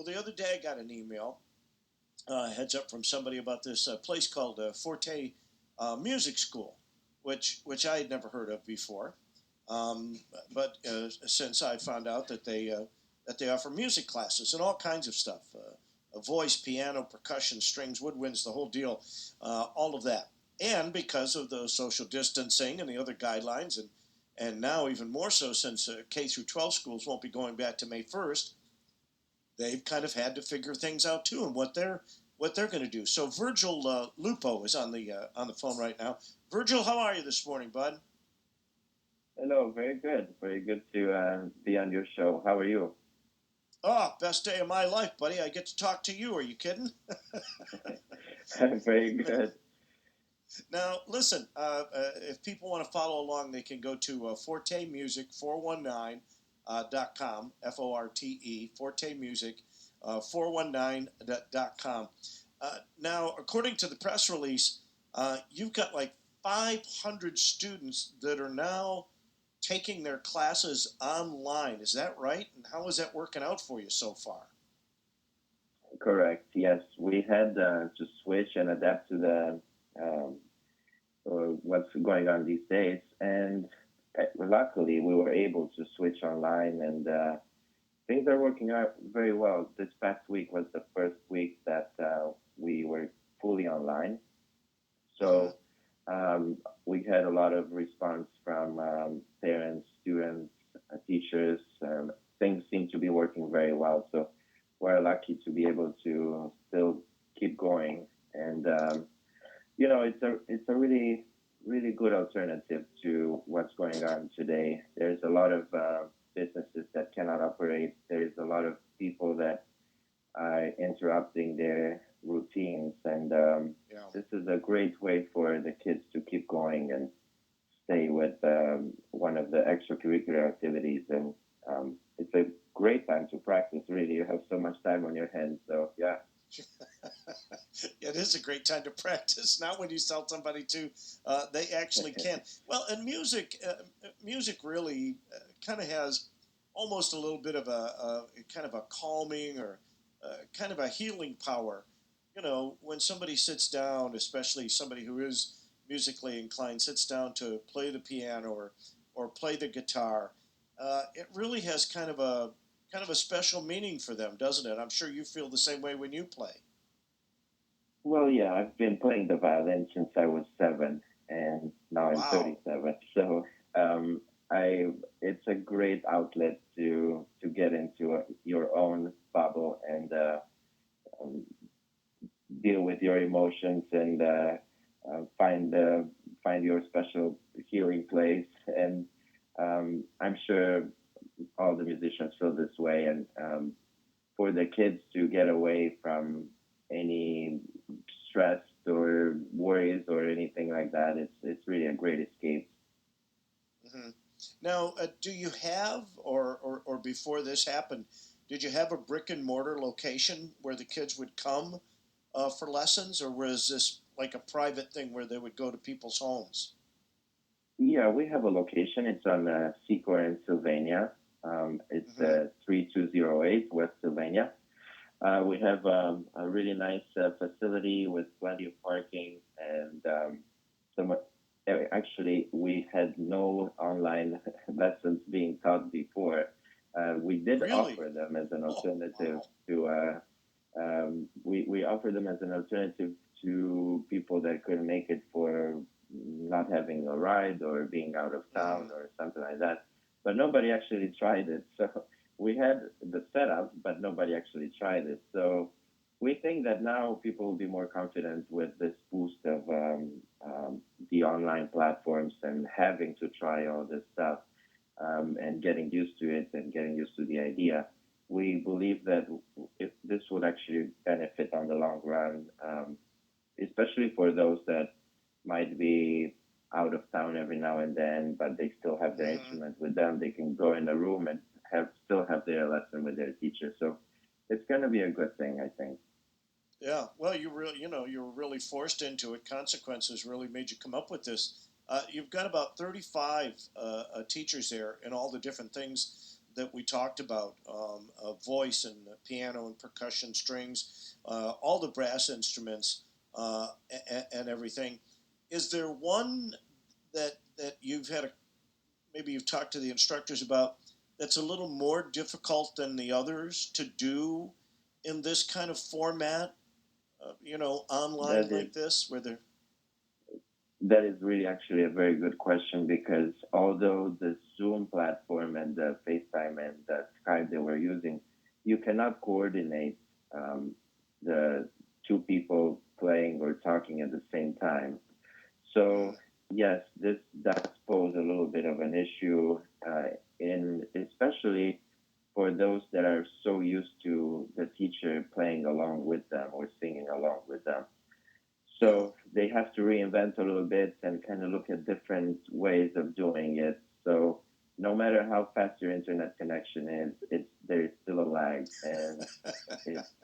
Well, the other day I got an email, heads up from somebody about this place called Forté Music School, which I had never heard of before. Um, but since I found out that they offer music classes and all kinds of stuff, a voice, piano, percussion, strings, woodwinds, the whole deal, all of that. And because of the social distancing and the other guidelines, and now even more so since K through 12 schools won't be going back to May 1st, they've kind of had to figure things out too and what they're going to do. So Virgil Lupu is on the phone right now. Virgil, how are you this morning, bud? Hello, very good. Very good to be on your show. How are you? Oh, best day of my life, buddy. I get to talk to you. Are you kidding? Very good. Now, listen, if people want to follow along, they can go to Forte Music 419.com, Forte, Forte Music 419.com. Now, according to the press release, you've got like 500 students that are now taking their classes online. Is that right? And how is that working out for you so far? Correct. Yes, we had to switch and adapt to the what's going on these days, and luckily we were able to switch online, and things are working out very well. This past week was the first week that we were fully online, so we had a lot of response from parents, students, teachers. Things seem to be working very well, so we're lucky to be able to still keep going. And it's a really good alternative to what's going on today. There's a lot of businesses that cannot operate. There's a lot of people that are interrupting their routines, and this is a great way for the kids to keep going and stay with one of the extracurricular activities. And it's a great time to practice, really. You have so much time on your hands, so yeah. It is a great time to practice. Not when you tell somebody to, they actually can. Well, and music really kind of has almost a little bit of a kind of a calming or kind of a healing power. You know, when somebody sits down, especially somebody who is musically inclined, sits down to play the piano or play the guitar, it really has kind of a special meaning for them, doesn't it? I'm sure you feel the same way when you play. Well, yeah, I've been playing the violin since I was 7, and now I'm Wow. 37. So I it's a great outlet to get into your own bubble and um, deal with your emotions and find your special healing place. And I'm sure all the musicians feel this way. And for the kids to get away from any stress or worries or anything like that, it's really a great escape. Hmm. Now, do you have, or before this happened, did you have a brick and mortar location where the kids would come for lessons, or was this like a private thing where they would go to people's homes? Yeah, we have a location. It's on Secor in Sylvania. It's Hmm. 3208 West Sylvania. We have a really nice facility with plenty of parking, and some. Actually, we had no online lessons being taught before. We did Really? offer them as an Oh, alternative wow. to. We offer them as an alternative to people that couldn't make it for not having a ride or being out of town Hmm. or something like that. But nobody actually tried it. So we had the setup, but nobody actually tried it. So we think that now people will be more confident with this boost of the online platforms and having to try all this stuff and getting used to it and getting used to the idea. We believe that if this would actually benefit on the long run, especially for those that might be out of town every now and then, but they still have their Hmm. instrument with them. They can go in a room and have their lesson with their teacher. So it's going to be a good thing, I think. Yeah. Well, you were really forced into it. Consequences really made you come up with this. You've got about 35 teachers there, and all the different things that we talked about, voice and piano and percussion, strings, all the brass instruments, and everything. Is there one that you've had maybe you've talked to the instructors about that's a little more difficult than the others to do in this kind of format, online That is like this, where they're that is really actually a very good question because although the Zoom platform and the FaceTime and the Skype they were using, you cannot coordinate the two people playing or talking at the same time. So yes, this does pose a little bit of an issue, in especially for those that are so used to the teacher playing along with them or singing along with them. So they have to reinvent a little bit and kind of look at different ways of doing it. So no matter how fast your internet connection is, there's still a lag, and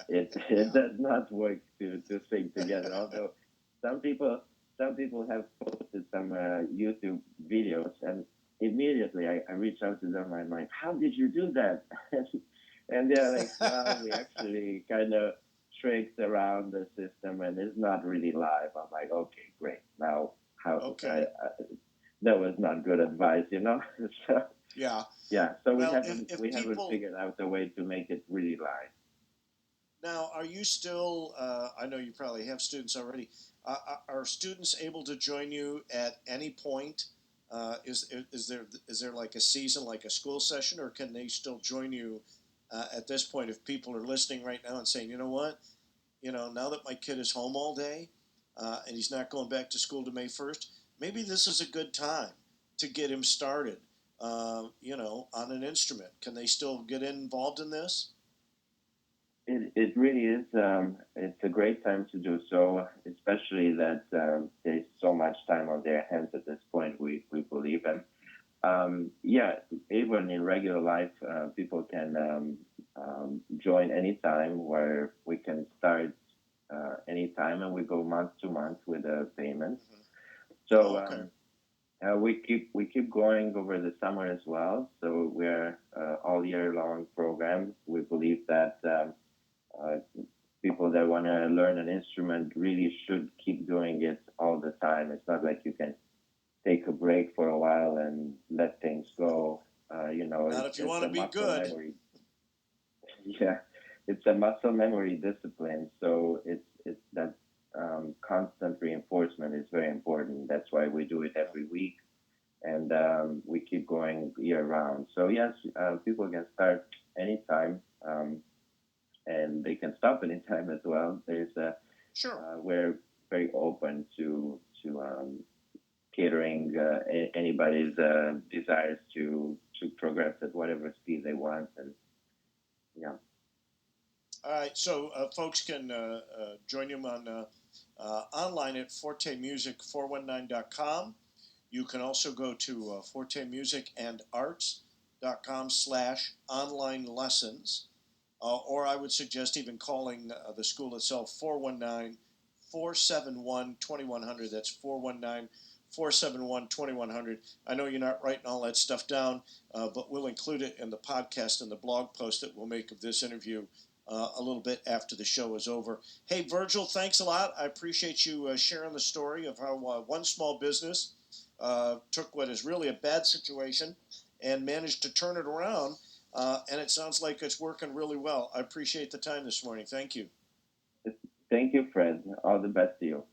it does not work to sing together. Although some people some people have posted some YouTube videos, and immediately I reach out to them. I'm like, how did you do that? And they're like, well, we actually kind of tricks around the system and it's not really live. I'm like, okay, great. Now, how? okay? That was not good advice, you know. So Yeah. yeah, so Well, we if haven't people figured out a way to make it really live. now, are you still? I know you probably have students already. Are students able to join you at any point? Is there like a season, like a school session, or can they still join you at this point? If people are listening right now and saying, you know what, now that my kid is home all day and he's not going back to school to May 1st, maybe this is a good time to get him started. On an instrument. Can they still get involved in this? It really is. It's a great time to do so, especially that there's so much time on their hands at this point. We believe, and yeah, even in regular life, people can join anytime, where we can start anytime, and we go month to month with a payment. Oh, So okay. we keep going over the summer as well. So we're all year long program. We believe that uh, people that want to learn an instrument really should keep doing it all the time. It's not like you can take a break for a while and let things go. Not if you It's want to a be muscle good. memory. Yeah, it's a muscle memory discipline. So it's that constant reinforcement is very important. That's why we do it every week, and we keep going year round. So yes, people can start anytime, and they can stop anytime as well. Sure. We're very open to catering anybody's desires to progress at whatever speed they want, and yeah. All right. So folks can join him on online at fortemusic419.com. You can also go to fortemusicandarts.com/online lessons. Or I would suggest even calling the school itself, 419-471-2100. That's 419-471-2100. I know you're not writing all that stuff down, but we'll include it in the podcast and the blog post that we'll make of this interview a little bit after the show is over. Hey, Virgil, thanks a lot. I appreciate you sharing the story of how one small business took what is really a bad situation and managed to turn it around. And it sounds like it's working really well. I appreciate the time this morning. Thank you. Thank you, Fred. All the best to you.